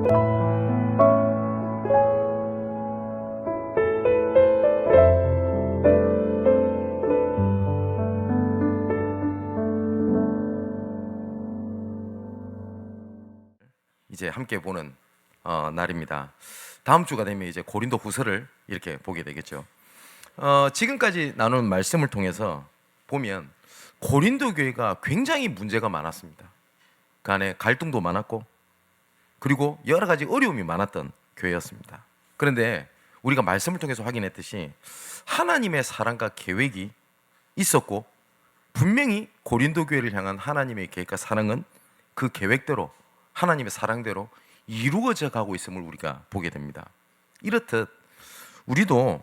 이제 함께 보는 날입니다. 다음 주가 되면 이제 고린도 후서를 이렇게 보게 되겠죠. 지금까지 나눈 말씀을 통해서 보면 고린도 교회가 굉장히 문제가 많았습니다. 그 안에 갈등도 많았고 그리고 여러 가지 어려움이 많았던 교회였습니다. 그런데 우리가 말씀을 통해서 확인했듯이 하나님의 사랑과 계획이 있었고 분명히 고린도 교회를 향한 하나님의 계획과 사랑은 그 계획대로 하나님의 사랑대로 이루어져 가고 있음을 우리가 보게 됩니다. 이렇듯 우리도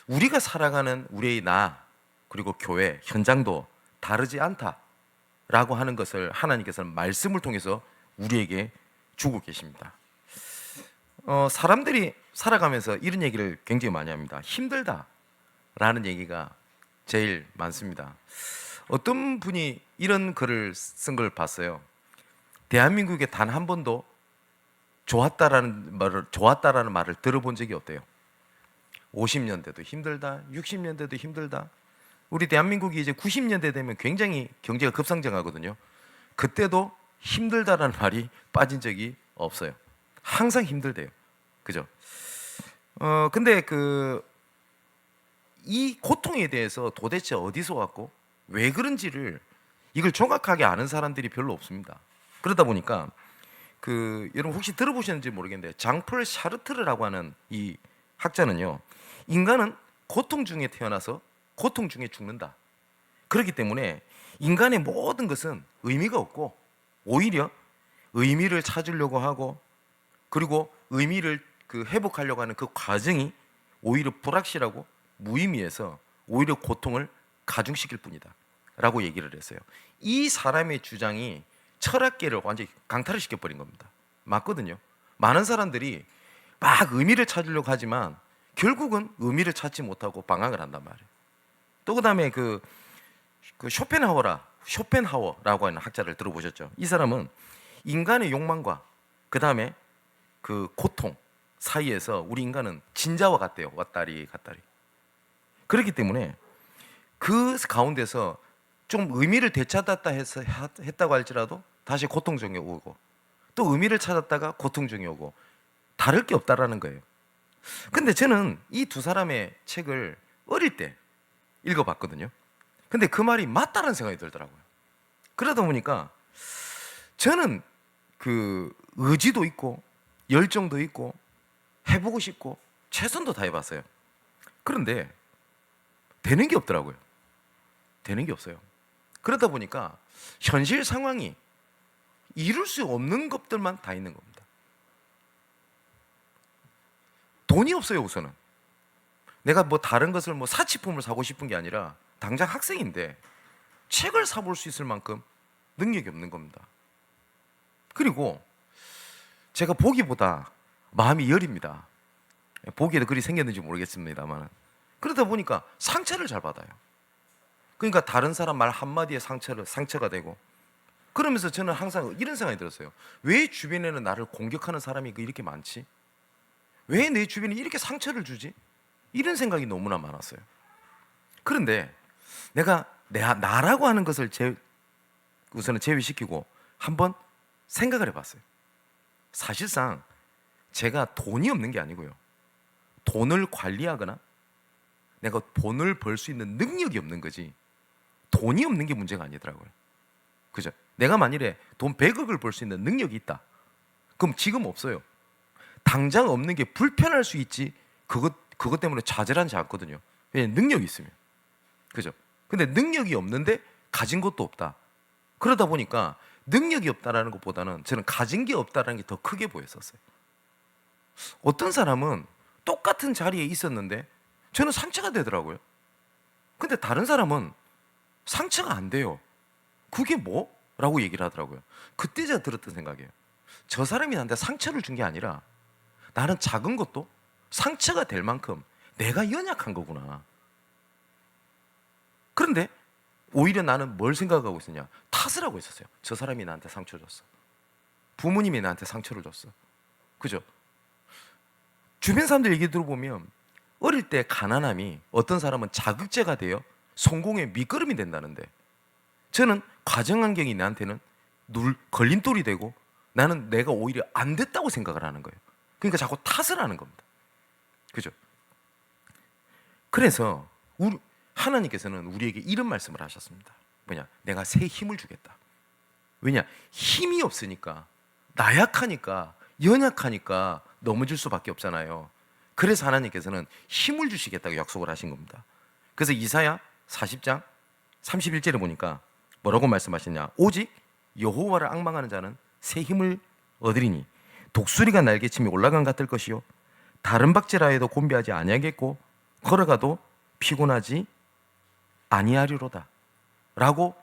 우리가 살아가는 우리의 나 그리고 교회 현장도 다르지 않다라고 하는 것을 하나님께서는 말씀을 통해서 우리에게 주고 계십니다. 사람들이 살아가면서 이런 얘기를 굉장히 많이 합니다. 힘들다라는 얘기가 제일 많습니다. 어떤 분이 이런 글을 쓴 걸 봤어요. 대한민국에 단 한 번도 좋았다라는 말을 들어본 적이 없대요. 50년대도 힘들다, 60년대도 힘들다. 우리 대한민국이 이제 90년대 되면 굉장히 경제가 급성장하거든요. 그때도 힘들다라는 말이 빠진 적이 없어요. 항상 힘들대요. 그죠? 근데 이 고통에 대해서 도대체 어디서 왔고 왜 그런지를 이걸 정확하게 아는 사람들이 별로 없습니다. 그러다 보니까 여러분 혹시 들어보셨는지 모르겠는데 장폴 샤르트르라고 하는 이 학자는요, 인간은 고통 중에 태어나서 고통 중에 죽는다. 그렇기 때문에 인간의 모든 것은 의미가 없고 오히려 의미를 찾으려고 하고 그리고 의미를 회복하려고 하는 그 과정이 오히려 불확실하고 무의미해서 오히려 고통을 가중시킬 뿐이다 라고 얘기를 했어요. 이 사람의 주장이 철학계를 완전히 강탈을 시켜버린 겁니다. 맞거든요. 많은 사람들이 막 의미를 찾으려고 하지만 결국은 의미를 찾지 못하고 방황을 한단 말이에요. 또 그다음에 쇼펜하워라고 하는 학자를 들어보셨죠? 이 사람은 인간의 욕망과 그다음에 고통 사이에서 우리 인간은 진자와 같대요. 왔다리 갔다리. 그렇기 때문에 그 가운데서 좀 의미를 되찾았다 했다고 할지라도 다시 고통 중에 오고 또 의미를 찾았다가 고통 중에 오고 다를 게 없다라는 거예요. 근데 저는 이 두 사람의 책을 어릴 때 읽어봤거든요. 근데 그 말이 맞다는 생각이 들더라고요. 그러다 보니까 저는 의지도 있고 열정도 있고 해보고 싶고 최선도 다해봤어요. 그런데 되는 게 없더라고요. 되는 게 없어요. 그러다 보니까 현실 상황이 이룰 수 없는 것들만 다 있는 겁니다. 돈이 없어요. 우선은 내가 다른 것을 사치품을 사고 싶은 게 아니라 당장 학생인데 책을 사볼 수 있을 만큼 능력이 없는 겁니다. 그리고 제가 보기보다 마음이 여립니다. 보기에도 그리 생겼는지 모르겠습니다만 그러다 보니까 상처를 잘 받아요. 그러니까 다른 사람 말 한마디에 상처가 되고 그러면서 저는 항상 이런 생각이 들었어요. 왜 주변에는 나를 공격하는 사람이 이렇게 많지? 왜 내 주변에 이렇게 상처를 주지? 이런 생각이 너무나 많았어요. 그런데 내가 나라고 하는 것을 우선은 제외시키고 한번 생각을 해봤어요. 사실상 제가 돈이 없는 게 아니고요, 돈을 관리하거나 내가 돈을 벌 수 있는 능력이 없는 거지 돈이 없는 게 문제가 아니더라고요. 그죠? 내가 만일에 돈 100억을 벌 수 있는 능력이 있다, 그럼 지금 없어요. 당장 없는 게 불편할 수 있지 그것 때문에 좌절하지 않거든요. 왜냐면 능력이 있으면. 그죠? 근데 능력이 없는데 가진 것도 없다. 그러다 보니까 능력이 없다라는 것보다는 저는 가진 게 없다라는 게 더 크게 보였었어요. 어떤 사람은 똑같은 자리에 있었는데 저는 상처가 되더라고요. 근데 다른 사람은 상처가 안 돼요. 그게 뭐? 라고 얘기를 하더라고요. 그때 제가 들었던 생각이에요. 저 사람이 나한테 상처를 준 게 아니라 나는 작은 것도 상처가 될 만큼 내가 연약한 거구나. 그런데 오히려 나는 뭘 생각하고 있었냐? 탓을 하고 있었어요. 저 사람이 나한테 상처를 줬어. 부모님이 나한테 상처를 줬어. 그죠? 주변 사람들 얘기 들어보면 어릴 때 가난함이 어떤 사람은 자극제가 되어 성공의 밑거름이 된다는데, 저는 가정 환경이 나한테는 걸림돌이 되고 나는 내가 오히려 안 됐다고 생각을 하는 거예요. 그러니까 자꾸 탓을 하는 겁니다. 그죠? 그래서 하나님께서는 우리에게 이런 말씀을 하셨습니다. 뭐냐? 내가 새 힘을 주겠다. 왜냐? 힘이 없으니까, 나약하니까, 연약하니까 넘어질 수밖에 없잖아요. 그래서 하나님께서는 힘을 주시겠다고 약속을 하신 겁니다. 그래서 이사야 40장 31절에 보니까 뭐라고 말씀하시냐? 오직 여호와를 앙망하는 자는 새 힘을 얻으리니 독수리가 날개침이 올라간 같을 것이요 다른 박제라 해도 곤비하지 아니하겠고 걸어가도 피곤하지 아니하리로다 라고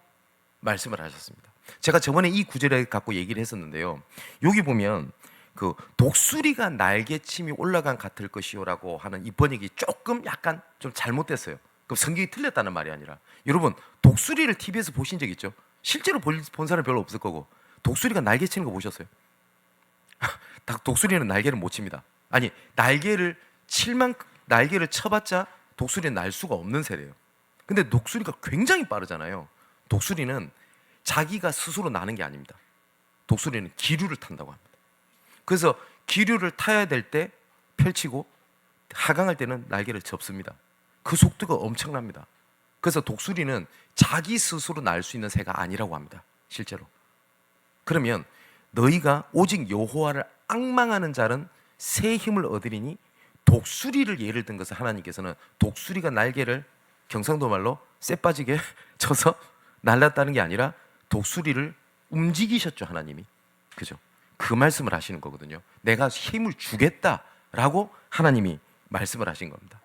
말씀을 하셨습니다. 제가 저번에 이 구절을 갖고 얘기를 했었는데요, 여기 보면 그 독수리가 날개침이 올라간 같을 것이요라고 하는 이 번역이 조금 약간 좀 잘못됐어요. 그럼 성경이 틀렸다는 말이 아니라, 여러분 독수리를 TV에서 보신 적 있죠? 실제로 본 사람 별로 없을 거고, 독수리가 날개치는 거 보셨어요? 독수리는 날개를 못 칩니다. 아니, 날개를 쳐봤자 독수리는 날 수가 없는 새래요. 근데 독수리가 굉장히 빠르잖아요. 독수리는 자기가 스스로 나는 게 아닙니다. 독수리는 기류를 탄다고 합니다. 그래서 기류를 타야 될 때 펼치고 하강할 때는 날개를 접습니다. 그 속도가 엄청납니다. 그래서 독수리는 자기 스스로 날 수 있는 새가 아니라고 합니다. 실제로. 그러면 너희가 오직 여호와를 앙망하는 자는 새 힘을 얻으리니, 독수리를 예를 든 것은 하나님께서는 독수리가 날개를 경상도 말로 쎄 빠지게 쳐서 날랐다는 게 아니라 독수리를 움직이셨죠, 하나님이. 그죠? 그 말씀을 하시는 거거든요. 내가 힘을 주겠다라고 하나님이 말씀을 하신 겁니다.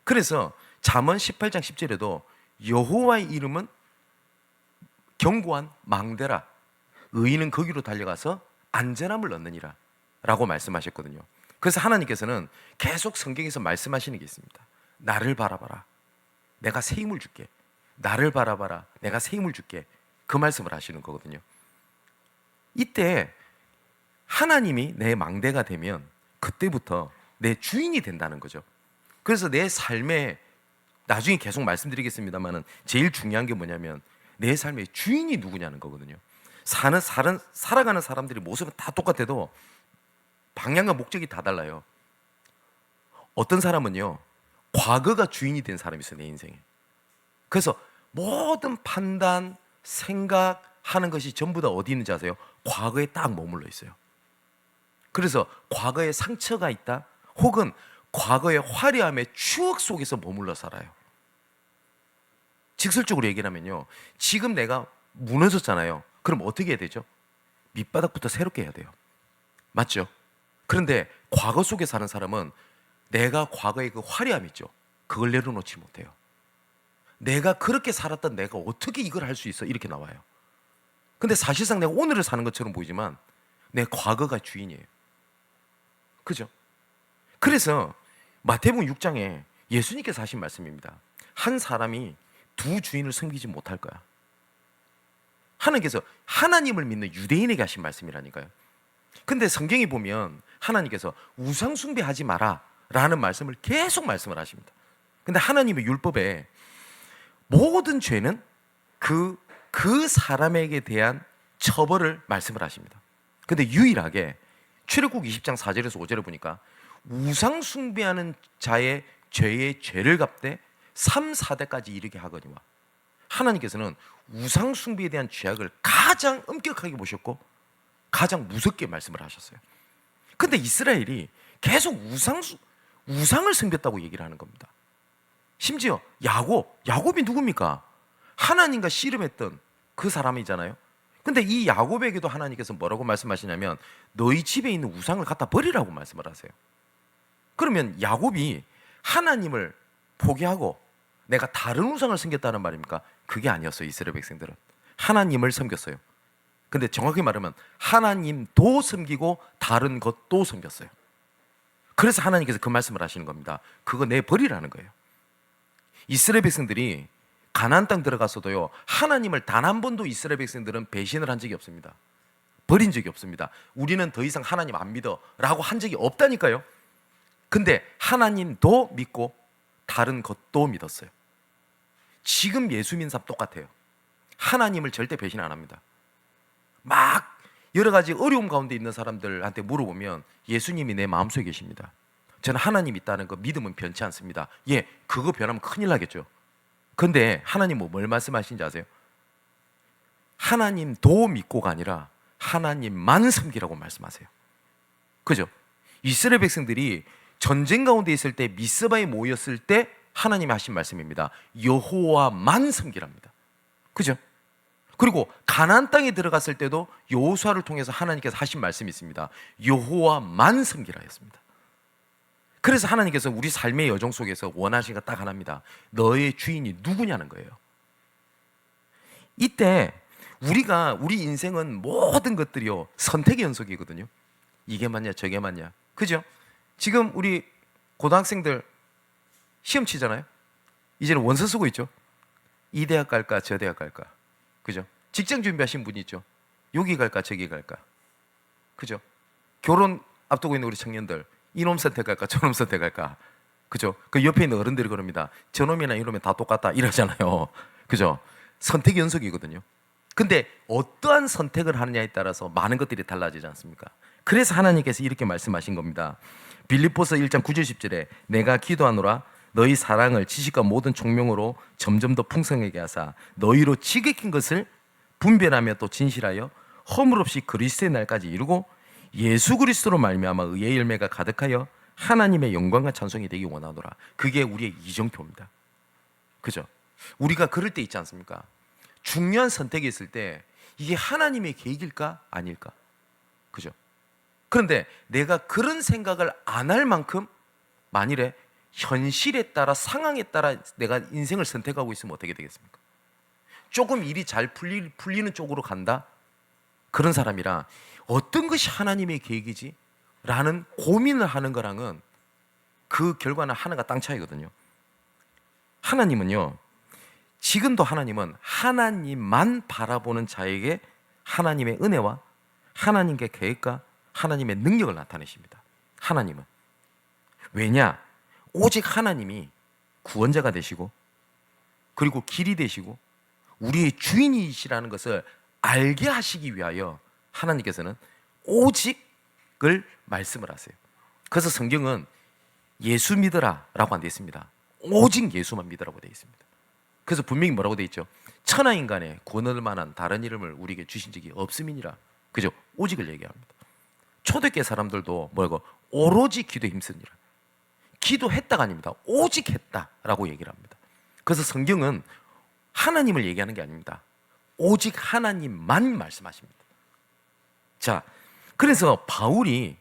그래서 잠언 18장 10절에도 여호와의 이름은 견고한 망대라, 의인은 거기로 달려가서 안전함을 얻느니라 라고 말씀하셨거든요. 그래서 하나님께서는 계속 성경에서 말씀하시는 게 있습니다. 나를 바라봐라, 내가 새 힘을 줄게. 나를 바라봐라, 내가 새 힘을 줄게. 그 말씀을 하시는 거거든요. 이때 하나님이 내 망대가 되면 그때부터 내 주인이 된다는 거죠. 그래서 내 삶에, 나중에 계속 말씀드리겠습니다만 제일 중요한 게 뭐냐면 내 삶의 주인이 누구냐는 거거든요. 살아가는 사람들이 모습은 다 똑같아도 방향과 목적이 다 달라요. 어떤 사람은요, 과거가 주인이 된 사람이 있어요, 내 인생에. 그래서 모든 판단, 생각하는 것이 전부 다 어디 있는지 아세요? 과거에 딱 머물러 있어요. 그래서 과거에 상처가 있다, 혹은 과거의 화려함의 추억 속에서 머물러 살아요. 직설적으로 얘기하면요, 지금 내가 무너졌잖아요. 그럼 어떻게 해야 되죠? 밑바닥부터 새롭게 해야 돼요. 맞죠? 그런데 과거 속에 사는 사람은 내가 과거의 그 화려함 있죠, 그걸 내려놓지 못해요. 내가 그렇게 살았던 내가 어떻게 이걸 할 수 있어? 이렇게 나와요. 근데 사실상 내가 오늘을 사는 것처럼 보이지만 내 과거가 주인이에요. 그죠? 그래서 마태복음 6장에 예수님께서 하신 말씀입니다. 한 사람이 두 주인을 섬기지 못할 거야. 하나님께서 근데 믿는 유대인에게 하신 말씀이라니까요. 근데 성경에 보면 하나님께서 우상 숭배하지 마라 라는 말씀을 계속 말씀을 하십니다. 근데 하나님의 율법에 모든 죄는 그 사람에게 대한 처벌을 말씀을 하십니다. 근데 유일하게 출애굽 20장 4절에서 5절에 보니까 우상 숭배하는 자의 죄의 죄를 갚되 3, 4대까지 이르게 하거니와, 하나님께서는 우상 숭배에 대한 죄악을 가장 엄격하게 보셨고 가장 무섭게 말씀을 하셨어요. 근데 이스라엘이 계속 우상을 섬겼다고 얘기를 하는 겁니다. 심지어 야곱이 누굽니까? 하나님과 씨름했던 그 사람이잖아요. 근데 이 야곱에게도 하나님께서 뭐라고 말씀하시냐면 너희 집에 있는 우상을 갖다 버리라고 말씀을 하세요. 그러면 야곱이 하나님을 포기하고 내가 다른 우상을 섬겼다는 말입니까? 그게 아니었어요. 이스라엘 백성들은 하나님을 섬겼어요. 근데 정확히 말하면 하나님도 섬기고 다른 것도 섬겼어요. 그래서 하나님께서 그 말씀을 하시는 겁니다. 그거 내버리라는 거예요. 이스라엘 백성들이 가나안 땅 들어갔어도요, 하나님을 단 한 번도 이스라엘 백성들은 배신을 한 적이 없습니다. 버린 적이 없습니다. 우리는 더 이상 하나님 안 믿어 라고 한 적이 없다니까요. 근데 하나님도 믿고 다른 것도 믿었어요. 지금 예수 믿는 사람 똑같아요. 하나님을 절대 배신 안 합니다. 막 여러 가지 어려움 가운데 있는 사람들한테 물어보면 예수님이 내 마음속에 계십니다. 저는 하나님 있다는 거 믿음은 변치 않습니다. 예, 그거 변하면 큰일 나겠죠. 근데 하나님 뭘 말씀하시는지 아세요? 하나님도 믿고가 아니라 하나님만 섬기라고 말씀하세요. 그죠? 이스라엘 백성들이 전쟁 가운데 있을 때 미스바에 모였을 때 하나님이 하신 말씀입니다. 여호와만 섬기랍니다. 그죠? 그리고 가나안 땅에 들어갔을 때도 여호수아를 통해서 하나님께서 하신 말씀이 있습니다. 여호와만 섬기라 했습니다. 그래서 하나님께서 우리 삶의 여정 속에서 원하시는 게 딱 하나입니다. 너의 주인이 누구냐는 거예요. 이때 우리 인생은 모든 것들이요 선택의 연속이거든요. 이게 맞냐 저게 맞냐. 그죠? 지금 우리 고등학생들 시험 치잖아요. 이제는 원서 쓰고 있죠. 이 대학 갈까 저 대학 갈까. 그죠? 직장 준비하신 분이 있죠. 여기 갈까 저기 갈까. 그죠? 결혼 앞두고 있는 우리 청년들 이놈 선택할까 저놈 선택할까. 그죠? 그 옆에 있는 어른들이 그럽니다. 저놈이나 이놈이 다 똑같다 이러잖아요. 그죠? 선택 연속이거든요. 근데 어떠한 선택을 하느냐에 따라서 많은 것들이 달라지지 않습니까? 그래서 하나님께서 이렇게 말씀하신 겁니다. 빌립보서 1장 9절 10절에 내가 기도하노라 너희 사랑을 지식과 모든 총명으로 점점 더 풍성하게 하사 너희로 지극힌 것을 분별하며 또 진실하여 허물 없이 그리스도의 날까지 이루고 예수 그리스도로 말미암아 의의 열매가 가득하여 하나님의 영광과 찬송이 되기 원하노라. 그게 우리의 이정표입니다. 그죠? 우리가 그럴 때 있지 않습니까? 중요한 선택이 있을 때 이게 하나님의 계획일까 아닐까? 그죠? 그런데 내가 그런 생각을 안 할 만큼 만일에 현실에 따라 상황에 따라 내가 인생을 선택하고 있으면 어떻게 되겠습니까? 조금 일이 잘 풀리는 쪽으로 간다? 그런 사람이라 어떤 것이 하나님의 계획이지? 라는 고민을 하는 거랑은 그 결과는 하늘과 땅 차이거든요. 하나님은요, 지금도 하나님은 하나님만 바라보는 자에게 하나님의 은혜와 하나님의 계획과 하나님의 능력을 나타내십니다. 하나님은. 왜냐? 오직 하나님이 구원자가 되시고 그리고 길이 되시고 우리의 주인이시라는 것을 알게 하시기 위하여 하나님께서는 오직을 말씀을 하세요. 그래서 성경은 예수 믿으라 라고 안 되어 있습니다. 오직 예수만 믿으라고 되어 있습니다. 그래서 분명히 뭐라고 되어 있죠? 천하인간에 구원을 만한 다른 이름을 우리에게 주신 적이 없음이니라. 그죠? 오직을 얘기합니다. 초대교회 사람들도 뭐라고? 오로지 기도에 힘쓰니라. 기도했다가 아닙니다. 오직 했다라고 얘기를 합니다. 그래서 성경은 하나님을 얘기하는 게 아닙니다. 오직 하나님만 말씀하십니다. 자, 그래서 바울이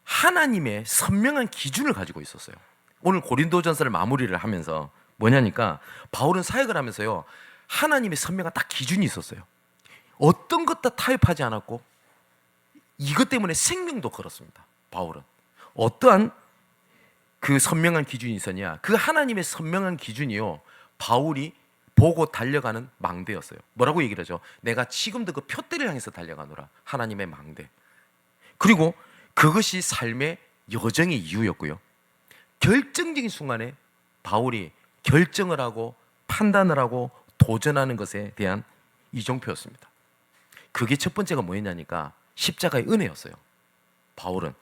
하나님의 선명한 기준을 가지고 있었어요. 오늘 고린도전서를 마무리를 하면서 뭐냐니까 바울은 사역을 하면서요 하나님의 선명한 딱 기준이 있었어요. 어떤 것 다 타협하지 않았고 이것 때문에 생명도 걸었습니다. 바울은 어떠한 그 선명한 기준이 있었냐? 그 하나님의 선명한 기준이요 바울이 보고 달려가는 망대였어요. 뭐라고 얘기를 하죠? 내가 지금도 그 표대를 향해서 달려가노라. 하나님의 망대. 그리고 그것이 삶의 여정의 이유였고요. 결정적인 순간에 바울이 결정을 하고 판단을 하고 도전하는 것에 대한 이정표였습니다. 그게 첫 번째가 뭐였냐니까 십자가의 은혜였어요. 바울은.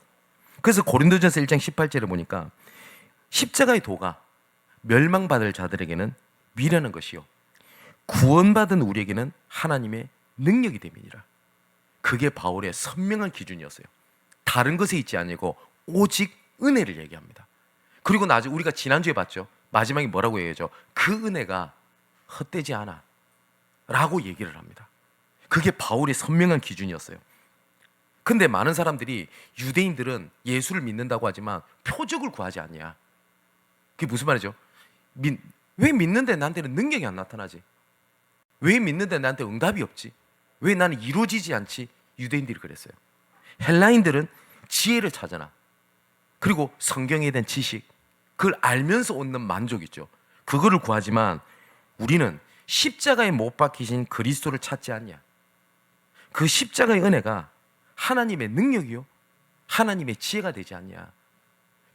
그래서 고린도전서 1장 18절에 보니까 십자가의 도가 멸망받을 자들에게는 미련한 것이요 구원받은 우리에게는 하나님의 능력이 됨이니라. 그게 바울의 선명한 기준이었어요. 다른 것에 있지 아니고 오직 은혜를 얘기합니다. 그리고 나중에 우리가 지난주에 봤죠. 마지막에 뭐라고 얘기하죠? 그 은혜가 헛되지 않아 라고 얘기를 합니다. 그게 바울의 선명한 기준이었어요. 근데 많은 사람들이 유대인들은 예수를 믿는다고 하지만 표적을 구하지 않냐. 그게 무슨 말이죠? 왜 믿는데 나한테는 능력이 안 나타나지? 왜 믿는데 나한테 응답이 없지? 왜 나는 이루어지지 않지? 유대인들이 그랬어요. 헬라인들은 지혜를 찾아나. 그리고 성경에 대한 지식, 그걸 알면서 얻는 만족 있죠. 그거를 구하지만 우리는 십자가에 못 박히신 그리스도를 찾지 않냐. 그 십자가의 은혜가 하나님의 능력이요 하나님의 지혜가 되지 않냐.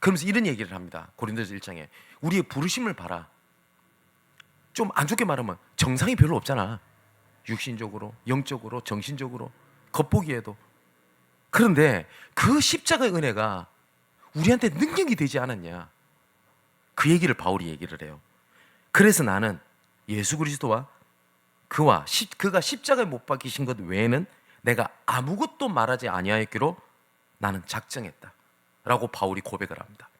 그러면서 이런 얘기를 합니다. 고린도서 1장에 우리의 부르심을 봐라. 좀 안 좋게 말하면 정상이 별로 없잖아. 육신적으로, 영적으로, 정신적으로, 겉보기에도. 그런데 그 십자가의 은혜가 우리한테 능력이 되지 않았냐. 그 얘기를 바울이 얘기를 해요. 그래서 나는 예수 그리스도와 그가 십자가에 못 박히신 것 외에는 내가 아무것도 말하지 아니하였기로 나는 작정했다 라고 바울이 고백을 합니다.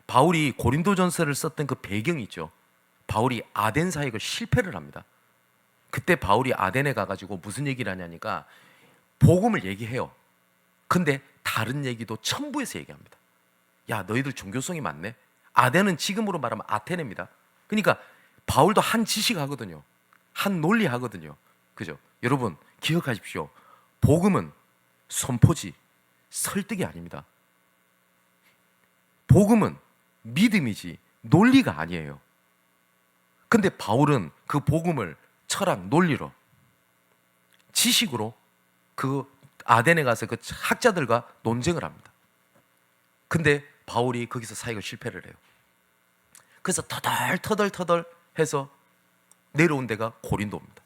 바울이 고린도전서를 썼던 그 배경이 있죠. 바울이 아덴 사역을 실패를 합니다. 그때 바울이 아덴에 가가지고 무슨 얘기를 하냐니까 복음을 얘기해요. 근데 다른 얘기도 첨부해서 얘기합니다. 야, 너희들 종교성이 많네. 아덴은 지금으로 말하면 아테네입니다. 그러니까 바울도 한 지식하거든요. 한 논리하거든요. 그죠? 여러분 기억하십시오. 복음은 선포지, 설득이 아닙니다. 복음은 믿음이지 논리가 아니에요. 근데 바울은 그 복음을 철학, 논리로, 지식으로 그 아덴에 가서 그 학자들과 논쟁을 합니다. 근데 바울이 거기서 사역을 실패를 해요. 그래서 터덜 해서 내려온 데가 고린도입니다.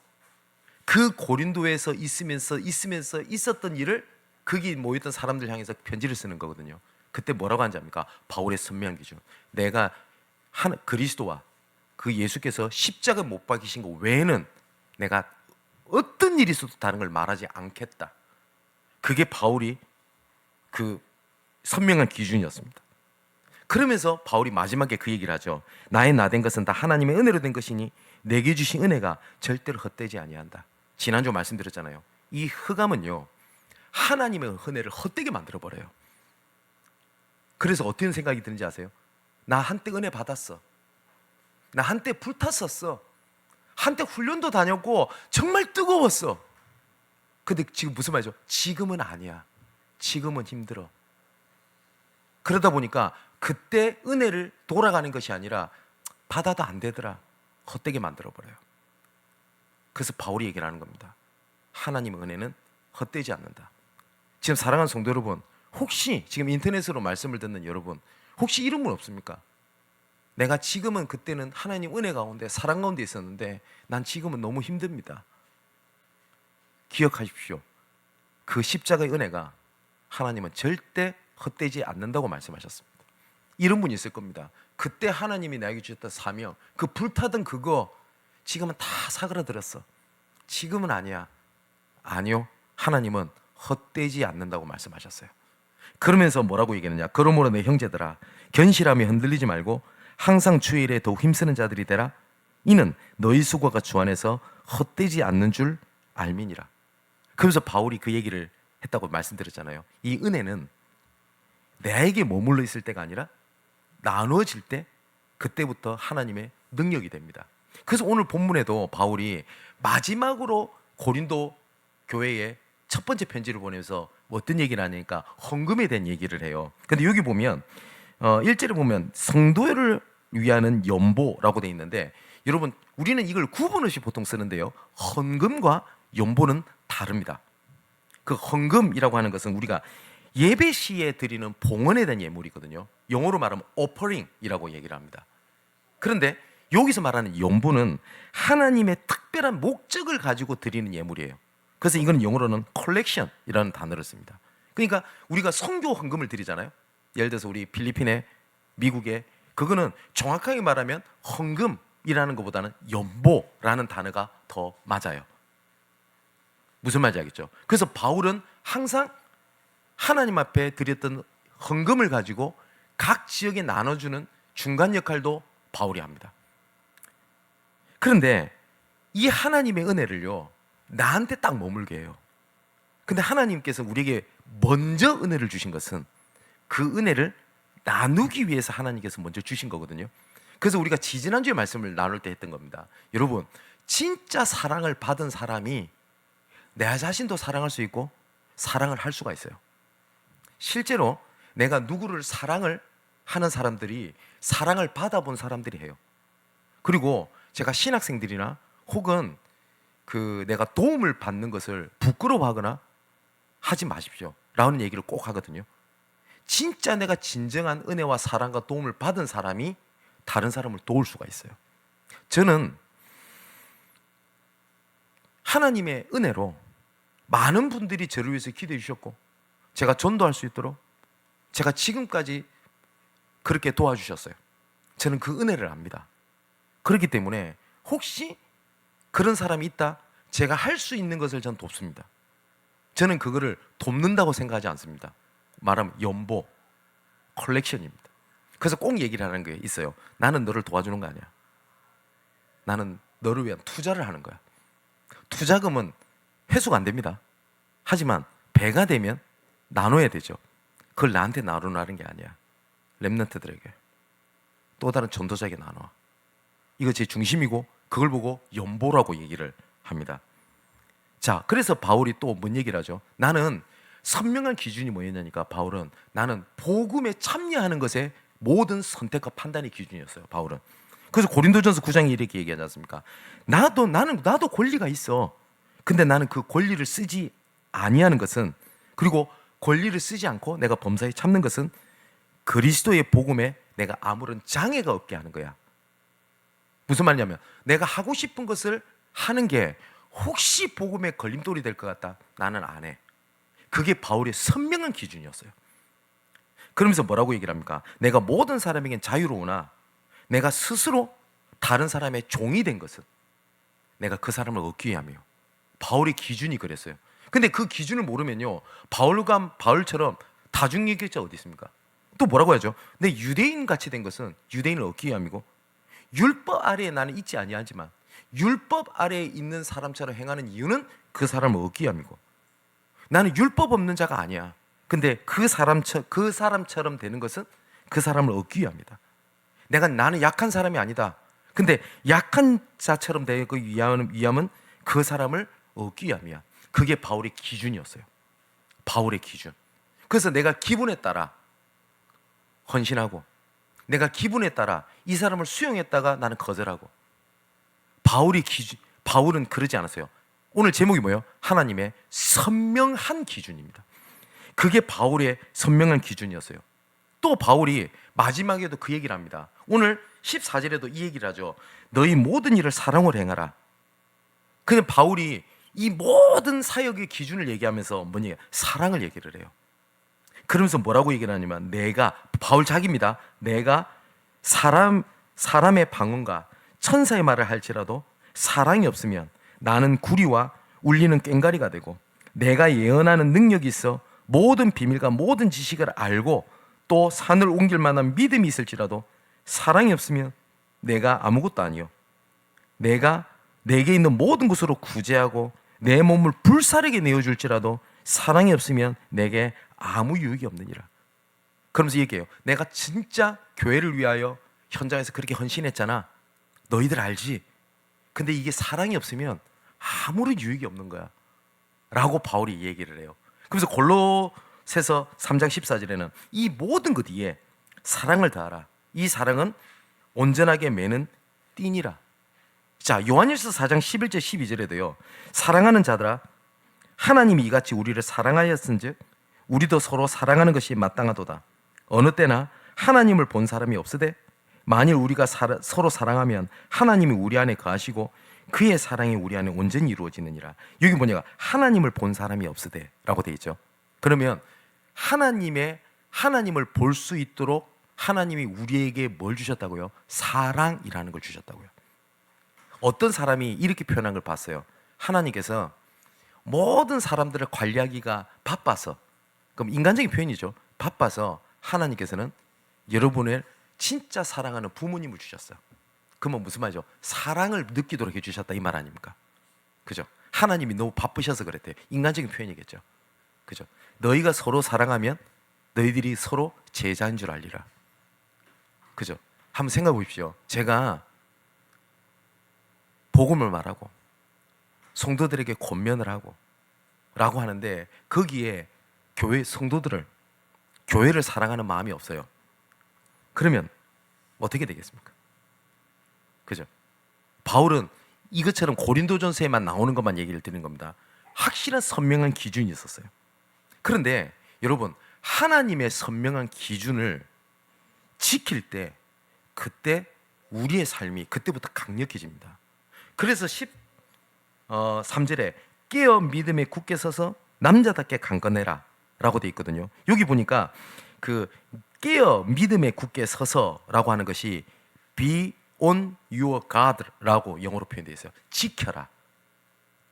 그 고린도에서 있으면서 있었던 일을 거기 모였던 사람들 향해서 편지를 쓰는 거거든요. 그때 뭐라고 하는지 압니까? 바울의 선명한 기준. 내가 그리스도와 그 예수께서 십자가 못 박히신 것 외에는 내가 어떤 일이 있어도 다른 걸 말하지 않겠다. 그게 바울이 그 선명한 기준이었습니다. 그러면서 바울이 마지막에 그 얘기를 하죠. 나의 나된 것은 다 하나님의 은혜로 된 것이니 내게 주신 은혜가 절대로 헛되지 아니한다. 지난주 말씀드렸잖아요. 이 흑암은요 하나님의 은혜를 헛되게 만들어버려요. 그래서 어떤 생각이 드는지 아세요? 나 한때 은혜 받았어. 나 한때 불탔었어. 한때 훈련도 다녔고 정말 뜨거웠어. 근데 지금 무슨 말이죠? 지금은 아니야. 지금은 힘들어. 그러다 보니까 그때 은혜를 돌아가는 것이 아니라 받아도 안 되더라. 헛되게 만들어버려요. 그래서 바울이 얘기를 하는 겁니다. 하나님의 은혜는 헛되지 않는다. 지금 사랑하는 성도 여러분, 혹시 지금 인터넷으로 말씀을 듣는 여러분, 혹시 이런 분 없습니까? 내가 지금은 그때는 하나님 은혜 가운데 사랑 가운데 있었는데 난 지금은 너무 힘듭니다. 기억하십시오. 그 십자가의 은혜가 하나님은 절대 헛되지 않는다고 말씀하셨습니다. 이런 분이 있을 겁니다. 그때 하나님이 나에게 주셨던 사명, 그 불타던 그거 지금은 다 사그라들었어. 지금은 아니야. 아니요. 하나님은 헛되지 않는다고 말씀하셨어요. 그러면서 뭐라고 얘기했느냐? 그러므로 내 형제들아 견실하며 흔들리지 말고 항상 주의 일에 더욱 힘쓰는 자들이 되라. 이는 너희 수고가 주 안에서 헛되지 않는 줄 알미니라. 그러면서 바울이 그 얘기를 했다고 말씀드렸잖아요. 이 은혜는 나에게 머물러 있을 때가 아니라 나누어질 때 그때부터 하나님의 능력이 됩니다. 그래서 오늘 본문에도 바울이 마지막으로 고린도 교회에 첫 번째 편지를 보내면서 어떤 얘기를 하니까 헌금에 대한 얘기를 해요. 근데 여기 보면 1절에 보면 성도를 위하는 연보라고 되어 있는데, 여러분 우리는 이걸 구분없이 보통 쓰는데요, 헌금과 연보는 다릅니다. 그 헌금이라고 하는 것은 우리가 예배 시에 드리는 봉헌에 대한 예물이거든요. 영어로 말하면 offering이라고 얘기를 합니다. 그런데 여기서 말하는 연보는 하나님의 특별한 목적을 가지고 드리는 예물이에요. 그래서 이거는 영어로는 collection이라는 단어를 씁니다. 그러니까 우리가 선교 헌금을 드리잖아요. 예를 들어서 우리 필리핀에, 미국에, 그거는 정확하게 말하면 헌금이라는 것보다는 연보라는 단어가 더 맞아요. 무슨 말인지 알겠죠? 그래서 바울은 항상 하나님 앞에 드렸던 헌금을 가지고 각 지역에 나눠주는 중간 역할도 바울이 합니다. 그런데 이 하나님의 은혜를요, 나한테 딱 머물게 해요. 근데 하나님께서 우리에게 먼저 은혜를 주신 것은 그 은혜를 나누기 위해서 하나님께서 먼저 주신 거거든요. 그래서 우리가 지지난주에 말씀을 나눌 때 했던 겁니다. 여러분, 진짜 사랑을 받은 사람이 내 자신도 사랑할 수 있고 사랑을 할 수가 있어요. 실제로 내가 누구를 사랑을 하는 사람들이 사랑을 받아본 사람들이 해요. 그리고 제가 신학생들이나 혹은 내가 도움을 받는 것을 부끄러워하거나 하지 마십시오 라는 얘기를 꼭 하거든요. 진짜 내가 진정한 은혜와 사랑과 도움을 받은 사람이 다른 사람을 도울 수가 있어요. 저는 하나님의 은혜로 많은 분들이 저를 위해서 기도해 주셨고 제가 전도할 수 있도록 제가 지금까지 그렇게 도와주셨어요. 저는 그 은혜를 압니다. 그렇기 때문에 혹시 그런 사람이 있다, 제가 할 수 있는 것을 전 돕습니다. 저는 그거를 돕는다고 생각하지 않습니다. 말하면 연보, 컬렉션입니다. 그래서 꼭 얘기를 하는 게 있어요. 나는 너를 도와주는 거 아니야. 나는 너를 위한 투자를 하는 거야. 투자금은 회수가 안 됩니다. 하지만 배가 되면 나눠야 되죠. 그걸 나한테 나누라는 게 아니야. 렘넌트들에게, 또 다른 전도자에게 나눠. 이거 제 중심이고 그걸 보고 연보라고 얘기를 합니다. 자, 그래서 바울이 또 뭔 얘기를 하죠? 나는 선명한 기준이 뭐였냐니까, 바울은 나는 복음에 참여하는 것에 모든 선택과 판단의 기준이었어요. 바울은. 그래서 고린도전서 9장에 이렇게 얘기하지 않습니까? 나도 권리가 있어. 근데 나는 그 권리를 쓰지 아니하는 것은, 그리고 권리를 쓰지 않고 내가 범사에 참는 것은 그리스도의 복음에 내가 아무런 장애가 없게 하는 거야. 무슨 말이냐면 내가 하고 싶은 것을 하는 게 혹시 복음에 걸림돌이 될 것 같다, 나는 안 해. 그게 바울의 선명한 기준이었어요. 그러면서 뭐라고 얘기를 합니까? 내가 모든 사람에겐 자유로우나 내가 스스로 다른 사람의 종이 된 것은 내가 그 사람을 얻기 위함이요. 바울의 기준이 그랬어요. 근데 그 기준을 모르면요, 바울처럼 다중이격자 어디 있습니까? 또 뭐라고 하죠? 내 유대인 같이 된 것은 유대인을 얻기 위함이고, 율법 아래에 나는 있지 아니하지만 율법 아래에 있는 사람처럼 행하는 이유는 그 사람을 얻기 위함이고, 나는 율법 없는 자가 아니야. 근데 그 사람처럼 되는 것은 그 사람을 얻기 위함이다. 나는 약한 사람이 아니다. 근데 약한 자처럼 되기 위함은 그 사람을 얻기 위함이야. 그게 바울의 기준이었어요. 바울의 기준. 그래서 내가 기분에 따라 헌신하고, 내가 기분에 따라 이 사람을 수용했다가 나는 거절하고. 바울은 그러지 않았어요. 오늘 제목이 뭐예요? 하나님의 선명한 기준입니다. 그게 바울의 선명한 기준이었어요. 또 바울이 마지막에도 그 얘기를 합니다. 오늘 14절에도 이 얘기를 하죠. 너희 모든 일을 사랑으로 행하라. 근데 바울이 이 모든 사역의 기준을 얘기하면서 뭐냐? 사랑을 얘기를 해요. 그러면서 뭐라고 얘기를 하냐면, 바울 자기입니다. 내가 사람의 방언과 천사의 말을 할지라도 사랑이 없으면 나는 구리와 울리는 꽹과리가 되고, 내가 예언하는 능력이 있어 모든 비밀과 모든 지식을 알고 또 산을 옮길 만한 믿음이 있을지라도 사랑이 없으면 내가 아무것도 아니요. 내가 내게 있는 모든 것으로 구제하고 내 몸을 불사르게 내어줄지라도 사랑이 없으면 내게 아무 유익이 없느니라. 그러면서 얘기해요. 내가 진짜 교회를 위하여 현장에서 그렇게 헌신했잖아. 너희들 알지? 근데 이게 사랑이 없으면 아무런 유익이 없는 거야 라고 바울이 얘기를 해요. 그래서 골로새서 3장 14절에는 이 모든 것 위에 사랑을 다하라. 이 사랑은 온전하게 매는 띠니라. 자, 요한일서 4장 11절 12절에도요. 사랑하는 자들아, 하나님이 이같이 우리를 사랑하였은즉 우리도 서로 사랑하는 것이 마땅하도다. 어느 때나 하나님을 본 사람이 없으되 만일 우리가 서로 사랑하면 하나님이 우리 안에 거하시고 그의 사랑이 우리 안에 온전히 이루어지느니라. 여기 뭐냐가 하나님을 본 사람이 없으되 라고 되어 있죠. 그러면 하나님을 볼 수 있도록 하나님이 우리에게 뭘 주셨다고요? 사랑이라는 걸 주셨다고요. 어떤 사람이 이렇게 표현한 걸 봤어요. 하나님께서 모든 사람들을 관리하기가 바빠서, 그럼 인간적인 표현이죠. 바빠서 하나님께서는 여러분을 진짜 사랑하는 부모님을 주셨어요. 그러면 무슨 말이죠? 사랑을 느끼도록 해주셨다 이 말 아닙니까? 그죠? 하나님이 너무 바쁘셔서 그랬대요. 인간적인 표현이겠죠. 그죠? 너희가 서로 사랑하면 너희들이 서로 제자인 줄 알리라. 그죠? 한번 생각해 보십시오. 제가 복음을 말하고 성도들에게 권면을 하고 라고 하는데 거기에 교회 성도들을, 교회를 사랑하는 마음이 없어요. 그러면 어떻게 되겠습니까? 그죠? 바울은 이것처럼 고린도전서에만 나오는 것만 얘기를 드리는 겁니다. 확실한 선명한 기준이 있었어요. 그런데 여러분, 하나님의 선명한 기준을 지킬 때 그때 우리의 삶이 그때부터 강력해집니다. 그래서 13절에 깨어 믿음에 굳게 서서 남자답게 강건해라 라고 돼 있거든요. 여기 보니까 그 깨어 믿음에 굳게 서서라고 하는 것이 be on your guard라고 영어로 표현되어 있어요. 지켜라.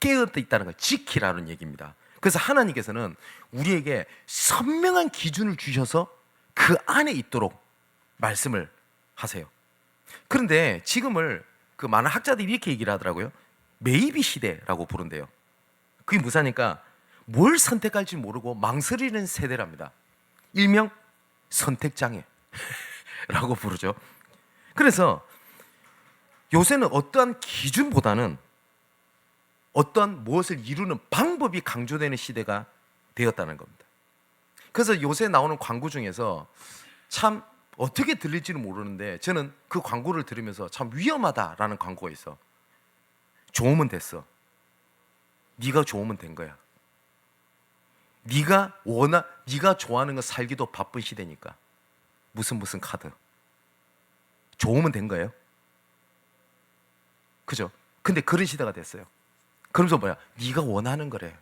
깨어 있다는 걸 지키라는 얘기입니다. 그래서 하나님께서는 우리에게 선명한 기준을 주셔서 그 안에 있도록 말씀을 하세요. 그런데 지금을 그 많은 학자들이 이렇게 얘기를 하더라고요. 메이비 시대라고 부른대요. 그게 무사니까 뭘 선택할지 모르고 망설이는 세대랍니다. 일명 선택장애 라고 부르죠. 그래서 요새는 어떠한 기준보다는 어떠한 무엇을 이루는 방법이 강조되는 시대가 되었다는 겁니다. 그래서 요새 나오는 광고 중에서 참 어떻게 들릴지는 모르는데 저는 그 광고를 들으면서 참 위험하다라는 광고가 있어. 좋으면 됐어. 네가 좋으면 된 거야. 네가 좋아하는 거 살기도 바쁜 시대니까 무슨 카드 좋으면 된 거예요. 그죠? 근데 그런 시대가 됐어요. 그러면서 뭐야? 네가 원하는 거래.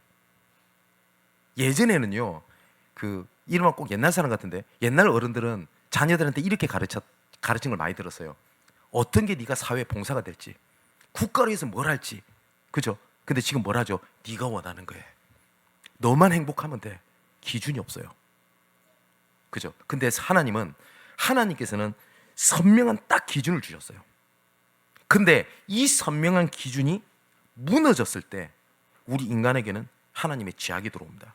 예전에는요, 그 이름은 꼭 옛날 사람 같은데 옛날 어른들은 자녀들한테 이렇게 가르친 걸 많이 들었어요. 어떤 게 네가 사회 봉사가 될지, 국가를 위해서 뭘 할지, 그죠? 근데 지금 뭘 하죠? 네가 원하는 거예요. 너만 행복하면 돼. 기준이 없어요. 그죠? 근데 하나님께서는 선명한 딱 기준을 주셨어요. 근데 이 선명한 기준이 무너졌을 때 우리 인간에게는 하나님의 제약이 들어옵니다.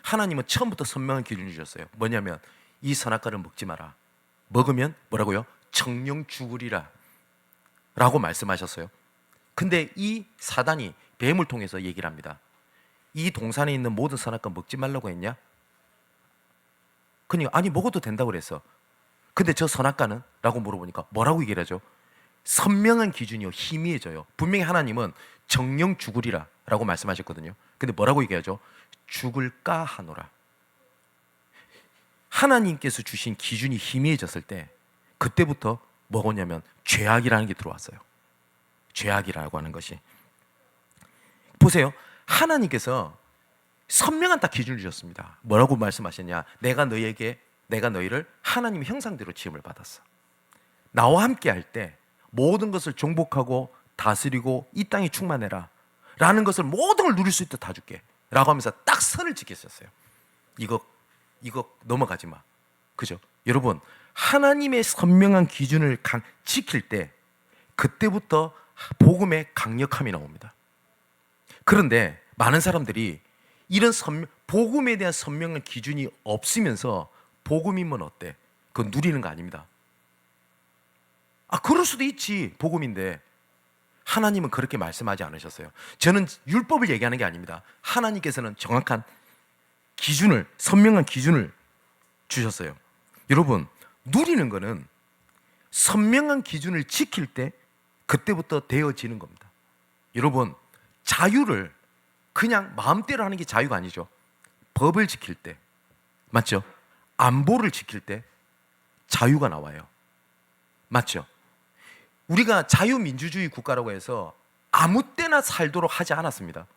하나님은 처음부터 선명한 기준을 주셨어요. 뭐냐면 이 선악과를 먹지 마라. 먹으면 뭐라고요? 정령 죽으리라 라고 말씀하셨어요. 근데 이 사단이 뱀을 통해서 얘기를 합니다. 이 동산에 있는 모든 선악과 먹지 말라고 했냐? 그러니까 아니 먹어도 된다고 그랬어. 근데 저 선악과는? 라고 물어보니까 뭐라고 얘기를 하죠? 선명한 기준이요, 희미해져요. 분명히 하나님은 정령 죽으리라 라고 말씀하셨거든요. 근데 뭐라고 얘기하죠? 죽을까 하노라. 하나님께서 주신 기준이 희미해졌을 때 그때부터 뭐냐면 죄악이라는 게 들어왔어요. 죄악이라고 하는 것이. 보세요. 하나님께서 선명한 딱 기준을 주셨습니다. 뭐라고 말씀하셨냐? 내가 너희를 하나님의 형상대로 지음을 받았어. 나와 함께 할 때 모든 것을 정복하고 다스리고 이 땅에 충만해라 라는 것을 모든 걸 누릴 수 있도록 다 줄게 라고 하면서 딱 선을 지켰었어요. 이거 넘어가지 마. 그죠? 여러분, 하나님의 선명한 기준을 지킬 때 그때부터 복음의 강력함이 나옵니다. 그런데 많은 사람들이 이런 복음에 대한 선명한 기준이 없으면서 복음이면 어때? 그건 누리는 거 아닙니다. 그럴 수도 있지. 복음인데 하나님은 그렇게 말씀하지 않으셨어요. 저는 율법을 얘기하는 게 아닙니다. 하나님께서는 정확한 기준을, 선명한 기준을 주셨어요. 여러분, 누리는 거는 선명한 기준을 지킬 때 그때부터 되어지는 겁니다. 여러분, 자유를 그냥 마음대로 하는 게 자유가 아니죠. 법을 지킬 때, 맞죠? 안보를 지킬 때 자유가 나와요. 맞죠? 우리가 자유민주주의 국가라고 해서 아무 때나 살도록 하지 않았습니다.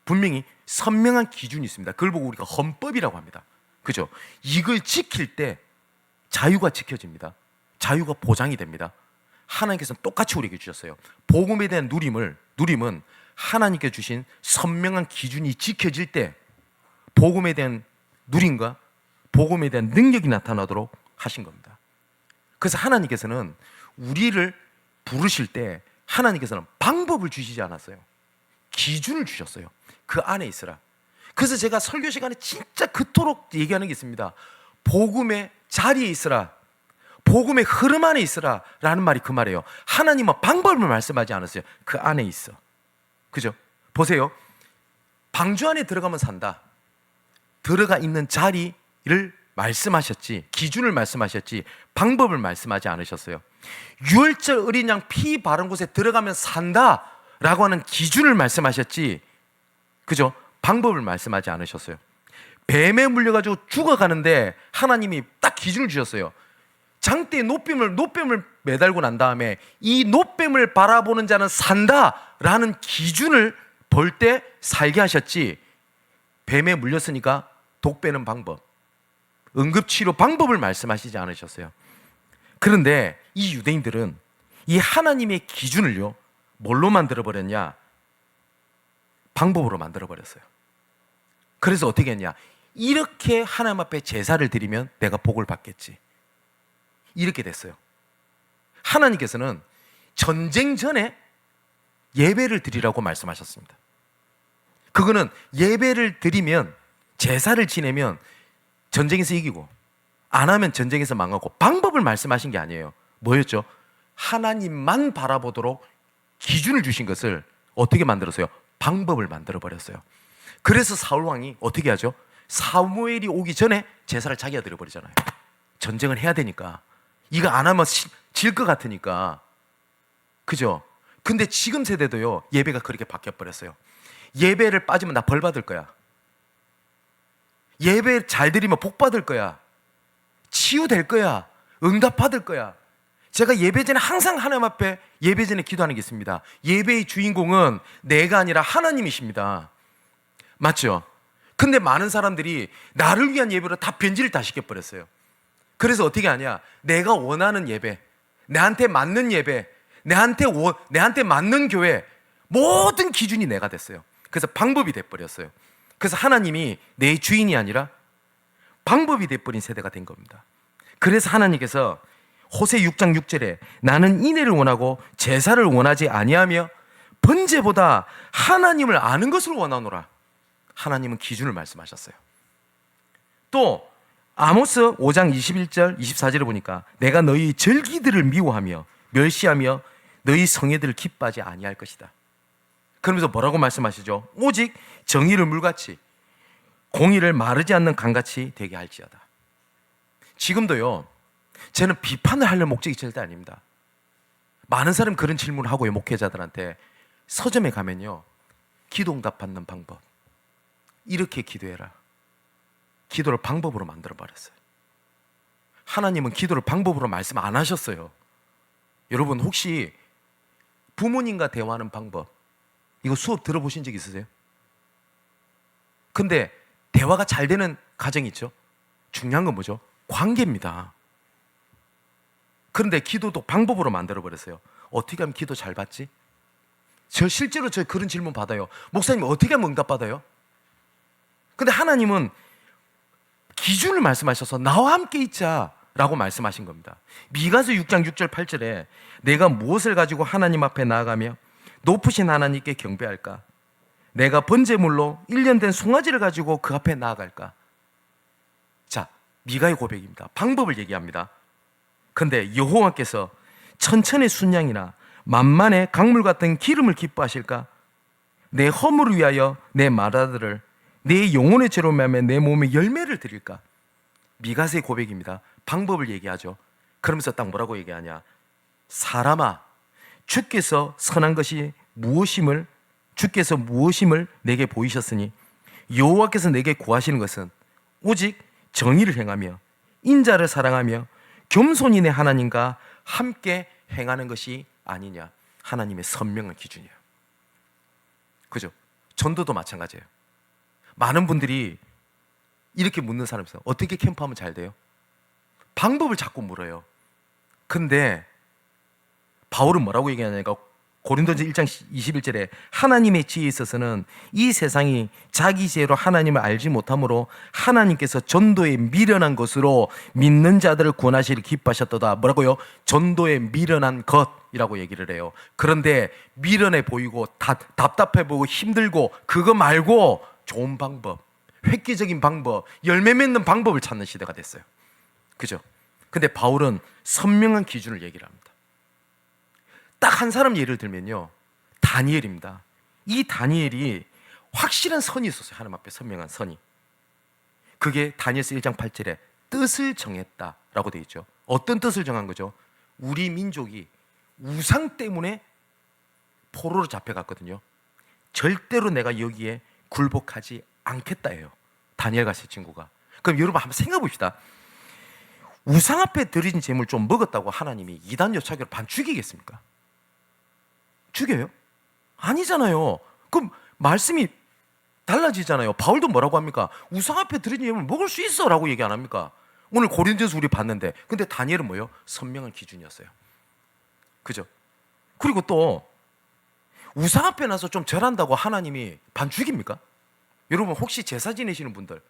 분명히 선명한 기준이 있습니다. 그걸 보고 우리가 헌법이라고 합니다. 그죠? 이걸 지킬 때 자유가 지켜집니다. 자유가 보장이 됩니다. 하나님께서는 똑같이 우리에게 주셨어요. 복음에 대한 누림은 하나님께 주신 선명한 기준이 지켜질 때 복음에 대한 누림과 복음에 대한 능력이 나타나도록 하신 겁니다. 그래서 하나님께서는 우리를 부르실 때 하나님께서는 방법을 주시지 않았어요. 기준을 주셨어요. 그 안에 있으라. 그래서 제가 설교 시간에 진짜 그토록 얘기하는 게 있습니다. 복음의 자리에 있으라. 복음의 흐름 안에 있으라 라는 말이 그 말이에요. 하나님은 방법을 말씀하지 않았어요. 그 안에 있어. 그죠? 보세요. 방주 안에 들어가면 산다. 들어가 있는 자리를 말씀하셨지, 기준을 말씀하셨지 방법을 말씀하지 않으셨어요. 유월절 어린 양 피 바른 곳에 들어가면 산다 라고 하는 기준을 말씀하셨지, 그죠? 방법을 말씀하지 않으셨어요. 뱀에 물려가지고 죽어가는데 하나님이 딱 기준을 주셨어요. 장대에 노뱀을 매달고 난 다음에 이 노뱀을 바라보는 자는 산다라는 기준을 볼 때 살게 하셨지, 뱀에 물렸으니까 독 빼는 방법, 응급치료 방법을 말씀하시지 않으셨어요. 그런데 이 유대인들은 이 하나님의 기준을요, 뭘로 만들어버렸냐? 방법으로 만들어버렸어요. 그래서 어떻게 했냐? 이렇게 하나님 앞에 제사를 드리면 내가 복을 받겠지, 이렇게 됐어요. 하나님께서는 전쟁 전에 예배를 드리라고 말씀하셨습니다. 그거는 예배를 드리면, 제사를 지내면 전쟁에서 이기고, 안 하면 전쟁에서 망하고, 방법을 말씀하신 게 아니에요. 뭐였죠? 하나님만 바라보도록 기준을 주신 것을 어떻게 만들었어요? 방법을 만들어버렸어요. 그래서 사울왕이 어떻게 하죠? 사무엘이 오기 전에 제사를 자기가 드려버리잖아요. 전쟁을 해야 되니까, 이거 안 하면 질 것 같으니까, 그죠? 근데 지금 세대도요, 예배가 그렇게 바뀌어버렸어요. 예배를 빠지면 나 벌 받을 거야, 예배 잘 드리면 복 받을 거야, 치유될 거야, 응답 받을 거야. 제가 예배 전에 항상 하나님 앞에 예배 전에 기도하는 게 있습니다. 예배의 주인공은 내가 아니라 하나님이십니다. 맞죠? 근데 많은 사람들이 나를 위한 예배로 다 변질을 다 시켜버렸어요. 그래서 어떻게 하냐? 내가 원하는 예배, 내한테 맞는 예배, 내한테 맞는 교회, 모든 기준이 내가 됐어요. 그래서 방법이 돼버렸어요. 그래서 하나님이 내 주인이 아니라 방법이 돼버린 세대가 된 겁니다. 그래서 하나님께서 호세 6장 6절에 나는 인애를 원하고 제사를 원하지 아니하며 번제보다 하나님을 아는 것을 원하노라. 하나님은 기준을 말씀하셨어요. 또 아모스 5장 21절 24절에 보니까 내가 너희 절기들을 미워하며 멸시하며 너희 성회들을 기뻐하지 아니할 것이다. 그러면서 뭐라고 말씀하시죠? 오직 정의를 물같이 공의를 마르지 않는 강같이 되게 할지어다. 지금도요, 저는 비판을 하려는 목적이 절대 아닙니다. 많은 사람이 그런 질문을 하고요, 목회자들한테. 서점에 가면요, 기도 응답 받는 방법, 이렇게 기도해라. 기도를 방법으로 만들어버렸어요. 하나님은 기도를 방법으로 말씀 안 하셨어요. 여러분 혹시 부모님과 대화하는 방법, 이거 수업 들어보신 적 있으세요? 근데 대화가 잘 되는 가정이 있죠? 중요한 건 뭐죠? 관계입니다. 그런데 기도도 방법으로 만들어버렸어요. 어떻게 하면 기도 잘 받지? 실제로 저 그런 질문 받아요. 목사님 어떻게 하면 응답 받아요? 근데 하나님은 기준을 말씀하셔서 나와 함께 있자 라고 말씀하신 겁니다. 미가서 6장 6절 8절에 내가 무엇을 가지고 하나님 앞에 나아가며 높으신 하나님께 경배할까? 내가 번제물로 1년 된 송아지를 가지고 그 앞에 나아갈까? 자, 미가의 고백입니다. 방법을 얘기합니다. 근데 여호와께서 천천의 순양이나 만만의 강물 같은 기름을 기뻐하실까? 내 허물을 위하여 내 마다들을 내 영혼의 죄로 말하며 내 몸에 열매를 드릴까? 미가의 고백입니다. 방법을 얘기하죠. 그러면서 딱 뭐라고 얘기하냐? 사람아, 주께서 선한 것이 무엇임을 내게 보이셨으니 여호와께서 내게 구하시는 것은 오직 정의를 행하며 인자를 사랑하며 겸손히 내 하나님과 함께 행하는 것이 아니냐. 하나님의 선명한 기준이에요. 그죠? 전도도 마찬가지예요. 많은 분들이 이렇게 묻는 사람이 있어요. 어떻게 캠프하면 잘 돼요? 방법을 자꾸 물어요. 근데 바울은 뭐라고 얘기하냐니까 고린도전서 1장 21절에 하나님의 지혜에 있어서는 이 세상이 자기 지혜로 하나님을 알지 못하므로 하나님께서 전도에 미련한 것으로 믿는 자들을 구원하시기를 기뻐하셨도다. 뭐라고요? 전도에 미련한 것이라고 얘기를 해요. 그런데 미련해 보이고 답답해 보이고 힘들고 그거 말고 좋은 방법, 획기적인 방법, 열매 맺는 방법을 찾는 시대가 됐어요. 그죠? 근데 바울은 선명한 기준을 얘기를 합니다. 딱 한 사람 예를 들면요, 다니엘입니다. 이 다니엘이 확실한 선이 있었어요. 하나님 앞에 선명한 선이. 그게 다니엘서 1장 8절에 뜻을 정했다라고 되어 있죠. 어떤 뜻을 정한 거죠? 우리 민족이 우상 때문에 포로로 잡혀갔거든요. 절대로 내가 여기에 굴복하지 않겠다예요. 다니엘 같은 친구가. 그럼 여러분 한번 생각해 봅시다. 우상 앞에 드린 재물 좀 먹었다고 하나님이 이단 여차기로 반 죽이겠습니까? 죽여요? 아니잖아요. 그럼 말씀이 달라지잖아요. 바울도 뭐라고 합니까? 우상 앞에 드린 재물 먹을 수 있어 라고 얘기 안 합니까? 오늘 고린도서 우리 봤는데, 근데 다니엘은 뭐예요? 선명한 기준이었어요. 그죠? 그리고 또 우상 앞에 나서 좀 절한다고 하나님이 반 죽입니까? 여러분 혹시 제사 지내시는 분들,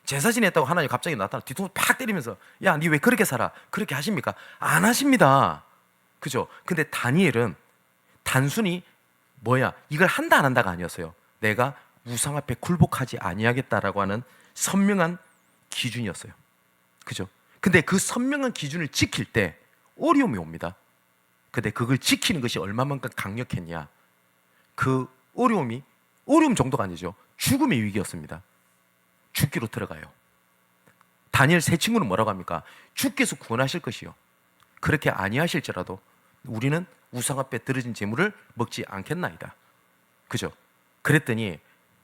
제사 지냈다고 하나님 갑자기 나타나 뒤통수 팍 때리면서 야, 니 왜 그렇게 살아? 그렇게 하십니까? 안 하십니다. 그죠? 근데 다니엘은 단순히 이걸 한다 안 한다가 아니었어요. 내가 우상 앞에 굴복하지 아니하겠다라고 하는 선명한 기준이었어요. 그죠? 근데 그 선명한 기준을 지킬 때 어려움이 옵니다. 근데 그걸 지키는 것이 얼마만큼 강력했냐? 그 어려움 정도가 아니죠. 죽음의 위기였습니다. 죽기로 들어가요. 다니엘 세 친구는 뭐라고 합니까? 주께서 구원하실 것이요, 그렇게 아니하실지라도 우리는 우상 앞에 드려진 재물을 먹지 않겠나이다. 그죠? 그랬더니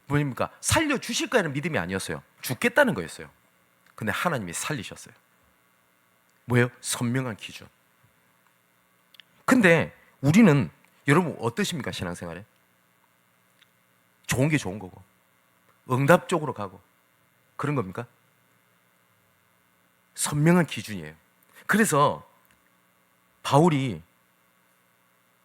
뭐입니까? 살려주실까라는 믿음이 아니었어요. 죽겠다는 거였어요. 근데 하나님이 살리셨어요. 뭐예요? 선명한 기준. 근데 우리는, 여러분 어떠십니까? 신앙생활에 좋은 게 좋은 거고 응답적으로 가고 그런 겁니까? 선명한 기준이에요. 그래서 바울이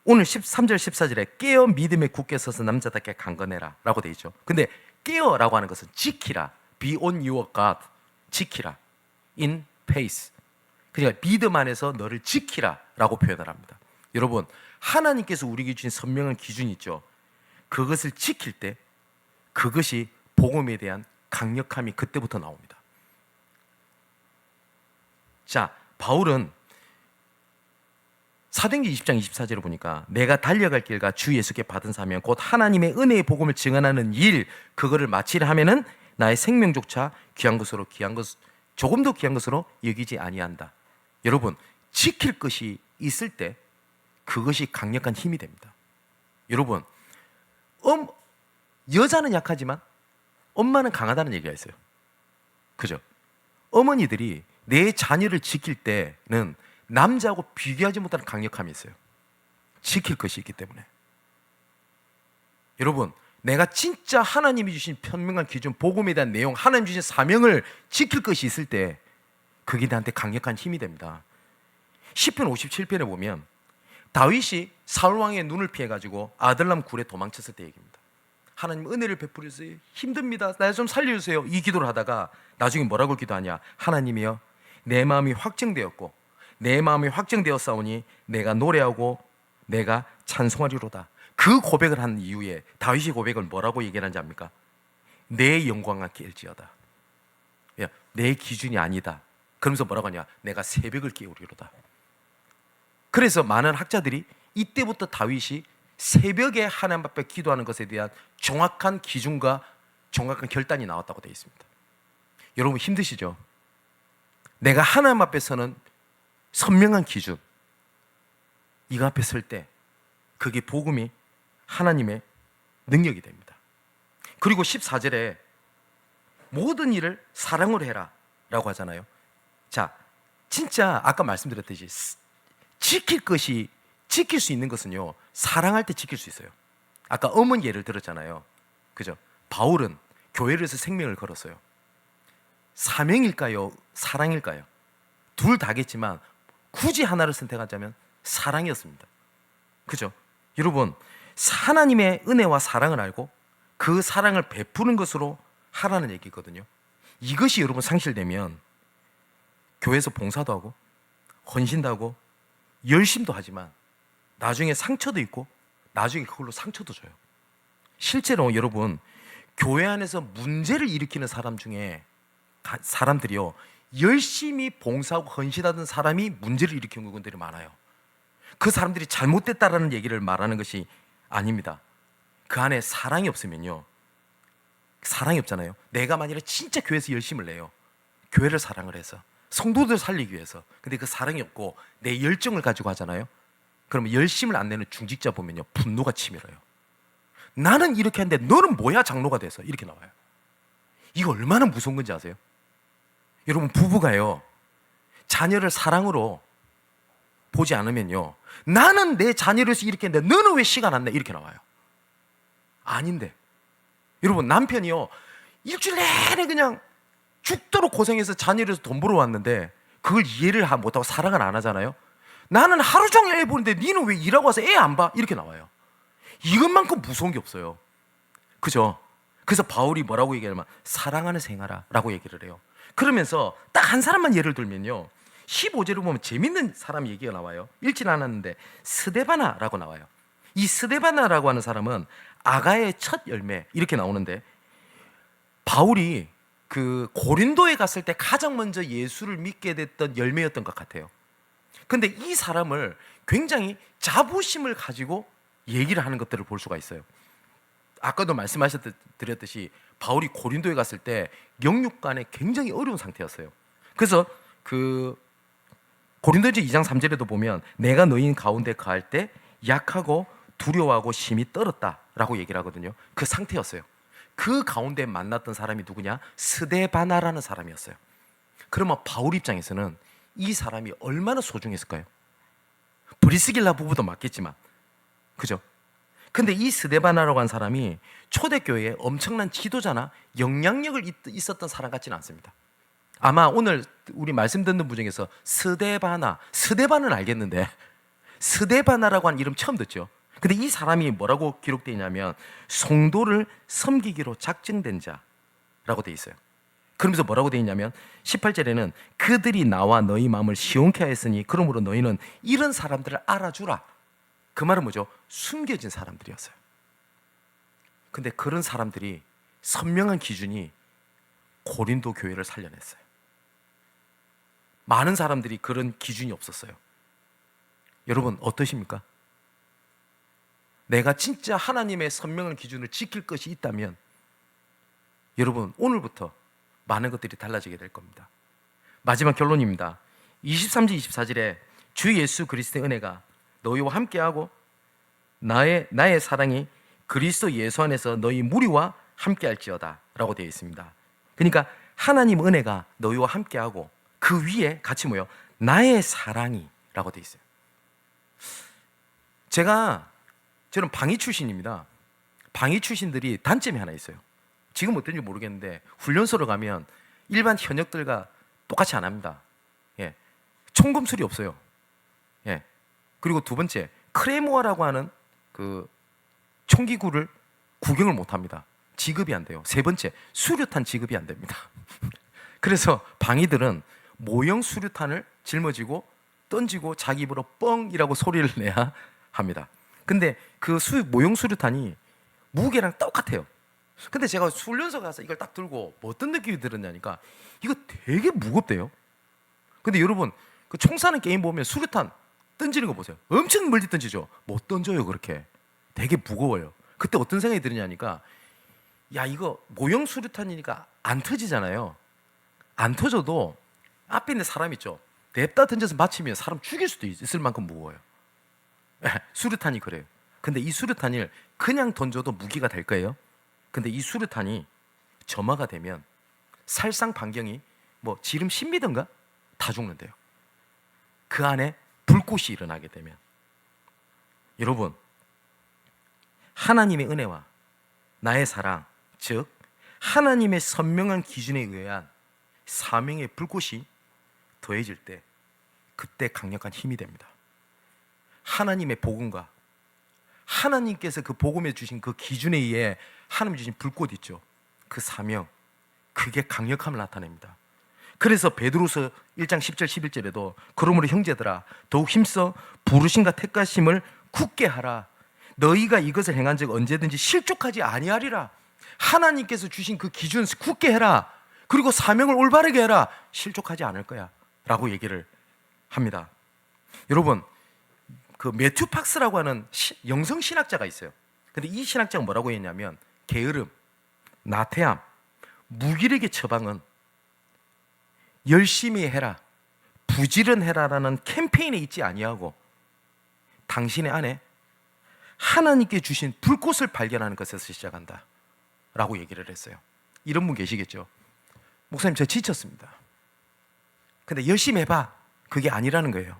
오늘 13절 14절에 깨어 믿음에 굳게 서서 남자답게 강건해라 라고 되어 있죠. 근데 깨어라고 하는 것은 지키라, be on your guard, 지키라, in pace, 그러니까 믿음 안에서 너를 지키라 라고 표현을 합니다. 여러분, 하나님께서 우리에게 주신 선명한 기준이 있죠. 그것을 지킬 때 그것이 복음에 대한 강력함이 그때부터 나옵니다. 자, 바울은 사도행전 20장 24절을 보니까 내가 달려갈 길과 주 예수께 받은 사명 곧 하나님의 은혜의 복음을 증언하는 일, 그거를 마치려 하면은 나의 생명조차 조금도 귀한 것으로 여기지 아니한다. 여러분, 지킬 것이 있을 때 그것이 강력한 힘이 됩니다. 여러분, 여자는 약하지만 엄마는 강하다는 얘기가 있어요. 그죠? 어머니들이 내 자녀를 지킬 때는 남자하고 비교하지 못하는 강력함이 있어요. 지킬 것이 있기 때문에. 여러분, 내가 진짜 하나님이 주신 편명한 기준, 복음에 대한 내용, 하나님 주신 사명을 지킬 것이 있을 때 그게 나한테 강력한 힘이 됩니다. 시편 57편에 보면 다윗이 사울왕의 눈을 피해가지고 아들람 굴에 도망쳤을 때 얘기입니다. 하나님 은혜를 베풀으세요. 힘듭니다. 나 좀 살려주세요. 이 기도를 하다가 나중에 뭐라고 기도하냐? 하나님이여, 내 마음이 확정되었고 내 마음이 확정되었사오니 내가 노래하고 내가 찬송하리로다. 그 고백을 한 이후에 다윗이 고백을 뭐라고 얘기하는지 압니까? 내 영광과 깨울지어다. 내 기준이 아니다. 그러면서 뭐라고 하냐? 내가 새벽을 깨우리로다. 그래서 많은 학자들이 이때부터 다윗이 새벽에 하나님 앞에 기도하는 것에 대한 정확한 기준과 정확한 결단이 나왔다고 되어 있습니다. 여러분 힘드시죠? 내가 하나님 앞에 서는 선명한 기준, 이거 앞에 설 때 그게 복음이 하나님의 능력이 됩니다. 그리고 14절에 모든 일을 사랑으로 해라 라고 하잖아요. 자, 진짜 아까 말씀드렸듯이 지킬 수 있는 것은요, 사랑할 때 지킬 수 있어요. 아까 어머니 예를 들었잖아요. 그죠? 바울은 교회를 해서 생명을 걸었어요. 사명일까요? 사랑일까요? 둘 다겠지만 굳이 하나를 선택하자면 사랑이었습니다. 그죠? 여러분, 하나님의 은혜와 사랑을 알고 그 사랑을 베푸는 것으로 하라는 얘기거든요. 이것이 여러분 상실되면 교회에서 봉사도 하고 헌신도 하고 열심도 하지만 나중에 상처도 있고 나중에 그걸로 상처도 줘요. 실제로 여러분, 교회 안에서 문제를 일으키는 사람 중에 사람들이요, 열심히 봉사하고 헌신하던 사람이 문제를 일으키는 부분들이 많아요. 그 사람들이 잘못됐다라는 얘기를 말하는 것이 아닙니다. 그 안에 사랑이 없으면요, 사랑이 없잖아요. 내가 만약에 진짜 교회에서 열심을 내요, 교회를 사랑을 해서 성도들 살리기 위해서, 근데 그 사랑이 없고 내 열정을 가지고 하잖아요. 그러면 열심을 안 내는 중직자 보면요, 분노가 치밀어요. 나는 이렇게 하는데 너는 뭐야 장로가 돼서, 이렇게 나와요. 이거 얼마나 무서운 건지 아세요? 여러분, 부부가요, 자녀를 사랑으로 보지 않으면요, 나는 내 자녀를 이렇게 했는데 너는 왜 시간 안 내, 이렇게 나와요. 아닌데, 여러분, 남편이요, 일주일 내내 그냥 죽도록 고생해서 자녀를 돈 벌어 왔는데 그걸 이해를 못하고 사랑을 안 하잖아요. 나는 하루 종일 애 보는데 니는 왜 일하고 와서 애 안 봐? 이렇게 나와요. 이것만큼 무서운 게 없어요. 그죠? 그래서 바울이 뭐라고 얘기하냐면 사랑하는 생활아 라고 얘기를 해요. 그러면서 딱 한 사람만 예를 들면요, 15절을 보면 재밌는 사람 얘기가 나와요. 읽진 않았는데 스데바나라고 나와요. 이 스데바나라고 하는 사람은 아가의 첫 열매 이렇게 나오는데, 바울이 그 고린도에 갔을 때 가장 먼저 예수를 믿게 됐던 열매였던 것 같아요. 근데 이 사람을 굉장히 자부심을 가지고 얘기를 하는 것들을 볼 수가 있어요. 아까도 말씀드렸듯이 바울이 고린도에 갔을 때 영육간에 굉장히 어려운 상태였어요. 그래서 그 고린도전 2장 3절에도 보면 내가 너희 가운데 거할 때 약하고 두려워하고 심히 떨었다라고 얘기를 하거든요. 그 상태였어요. 그 가운데 만났던 사람이 누구냐? 스데바나라는 사람이었어요. 그러면 바울 입장에서는 이 사람이 얼마나 소중했을까요? 브리스길라 부부도 맞겠지만, 그죠? 근데 이 스데바나라고 한 사람이 초대교회에 엄청난 지도자나 영향력을 있었던 사람 같지는 않습니다. 아마 오늘 우리 말씀 듣는 분 중에서 스데바는 알겠는데 스데바나라고 하는 이름 처음 듣죠? 근데 이 사람이 뭐라고 기록되어 있냐면 성도를 섬기기로 작정된 자라고 되어 있어요. 그러면서 뭐라고 되어 있냐면 18절에는 그들이 나와 너희 마음을 시원케 하였으니 그러므로 너희는 이런 사람들을 알아주라. 그 말은 뭐죠? 숨겨진 사람들이었어요. 근데 그런 사람들이 선명한 기준이 고린도 교회를 살려냈어요. 많은 사람들이 그런 기준이 없었어요. 여러분 어떠십니까? 내가 진짜 하나님의 선명한 기준을 지킬 것이 있다면 여러분 오늘부터 많은 것들이 달라지게 될 겁니다. 마지막 결론입니다. 23절 24절에 주 예수 그리스도의 은혜가 너희와 함께하고 나의 사랑이 그리스도 예수 안에서 너희 무리와 함께할지어다 라고 되어 있습니다. 그러니까 하나님 은혜가 너희와 함께하고 그 위에 같이 뭐요? 나의 사랑이 라고 되어 있어요. 저는 방위 출신입니다. 방위 출신들이 단점이 하나 있어요. 지금 어떤지 모르겠는데 훈련소로 가면 일반 현역들과 똑같이 안 합니다. 예. 총검술이 없어요. 예. 그리고 두 번째, 크레모아라고 하는 그 총기구를 구경을 못 합니다. 지급이 안 돼요. 세 번째, 수류탄 지급이 안 됩니다. 그래서 방위들은 모형 수류탄을 짊어지고 던지고 자기 입으로 뻥이라고 소리를 내야 합니다. 근데 그 모형 수류탄이 무게랑 똑같아요. 근데 제가 훈련소 가서 이걸 딱 들고 뭐 어떤 느낌이 들었냐니까 이거 되게 무겁대요. 근데 여러분 그 총 쏘는 게임 보면 수류탄 던지는 거 보세요. 엄청 멀리 던지죠. 못 던져요 그렇게. 되게 무거워요. 그때 어떤 생각이 드냐니까 야 이거 모형 수류탄이니까 안 터지잖아요. 안 터져도 앞에 있는 사람 있죠. 냅다 던져서 맞히면 사람 죽일 수도 있을 만큼 무거워요. 수류탄이 그래요. 근데 이 수류탄을 그냥 던져도 무기가 될 거예요. 근데 이 수류탄이 점화가 되면 살상 반경이 뭐 지름 10m인가? 다 죽는데요. 그 안에 불꽃이 일어나게 되면 여러분 하나님의 은혜와 나의 사랑, 즉 하나님의 선명한 기준에 의한 사명의 불꽃이 더해질 때 그때 강력한 힘이 됩니다. 하나님의 복음과 하나님께서 그 복음에 주신 그 기준에 의해 하나님 주신 불꽃 있죠. 그 사명, 그게 강력함을 나타냅니다. 그래서 베드로서 1장 10절 11절에도 그러므로 형제들아 더욱 힘써 부르심과 택하심을 굳게 하라. 너희가 이것을 행한 적 언제든지 실족하지 아니하리라. 하나님께서 주신 그 기준 굳게 해라. 그리고 사명을 올바르게 해라. 실족하지 않을 거야 라고 얘기를 합니다. 여러분 그 매튜 팍스라고 하는 영성 신학자가 있어요. 근데 이 신학자가 뭐라고 했냐면 게으름, 나태함, 무기력의 처방은 열심히 해라, 부지런해라라는 캠페인에 있지 아니하고 당신의 안에 하나님께 주신 불꽃을 발견하는 것에서 시작한다 라고 얘기를 했어요. 이런 분 계시겠죠. 목사님, 저 지쳤습니다. 근데 열심히 해봐. 그게 아니라는 거예요.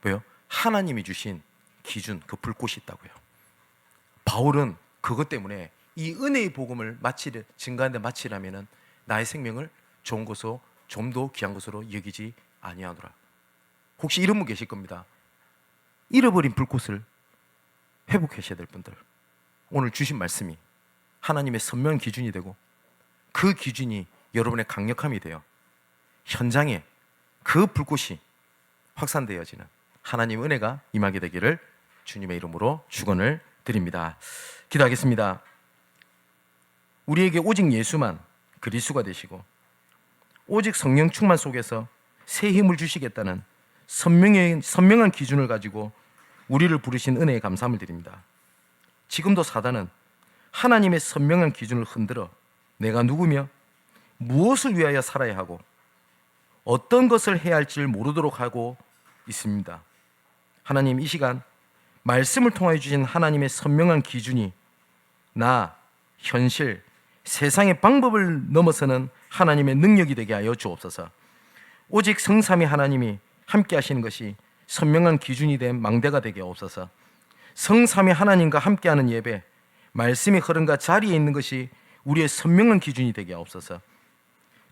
왜요? 하나님이 주신 기준, 그 불꽃이 있다고요. 바울은 그것 때문에 이 은혜의 복음을 증거하는데 마치려면은 나의 생명을 좋은 것으로, 좀 더 귀한 것으로 여기지 아니하노라. 혹시 이런 분 계실 겁니다. 잃어버린 불꽃을 회복하셔야 될 분들, 오늘 주신 말씀이 하나님의 선명한 기준이 되고 그 기준이 여러분의 강력함이 되어 현장에 그 불꽃이 확산되어지는 하나님의 은혜가 임하게 되기를 주님의 이름으로 축원을 드립니다. 기도하겠습니다. 우리에게 오직 예수만 그리스도가 되시고 오직 성령 충만 속에서 새 힘을 주시겠다는 선명한 기준을 가지고 우리를 부르신 은혜에 감사함을 드립니다. 지금도 사단은 하나님의 선명한 기준을 흔들어 내가 누구며 무엇을 위하여 살아야 하고 어떤 것을 해야 할지를 모르도록 하고 있습니다. 하나님, 이 시간 말씀을 통하여 주신 하나님의 선명한 기준이 나, 현실, 세상의 방법을 넘어서는 하나님의 능력이 되게 하여 주옵소서. 오직 성삼위 하나님이 함께 하시는 것이 선명한 기준이 된 망대가 되게 하옵소서. 성삼위 하나님과 함께하는 예배, 말씀의 흐름과 자리에 있는 것이 우리의 선명한 기준이 되게 하옵소서.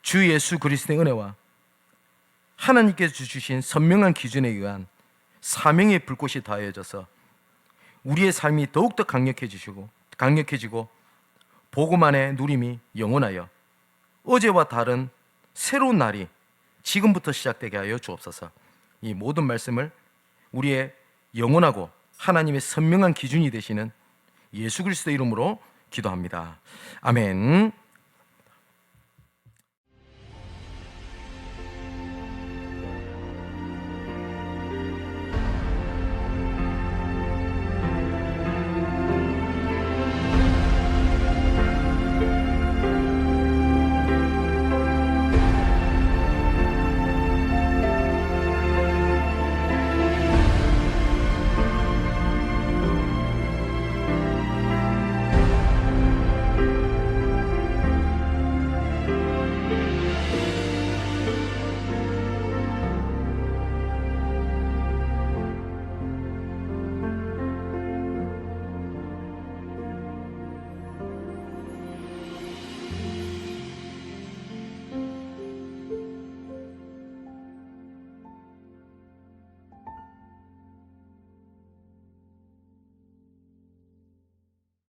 주 예수 그리스도의 은혜와 하나님께서 주신 선명한 기준에 의한 사명의 불꽃이 더해져서 우리의 삶이 더욱더 강력해지고 복음 안에 누림이 영원하여 어제와 다른 새로운 날이 지금부터 시작되게 하여 주옵소서. 이 모든 말씀을 우리의 영원하고 하나님의 선명한 기준이 되시는 예수 그리스도 이름으로 기도합니다. 아멘.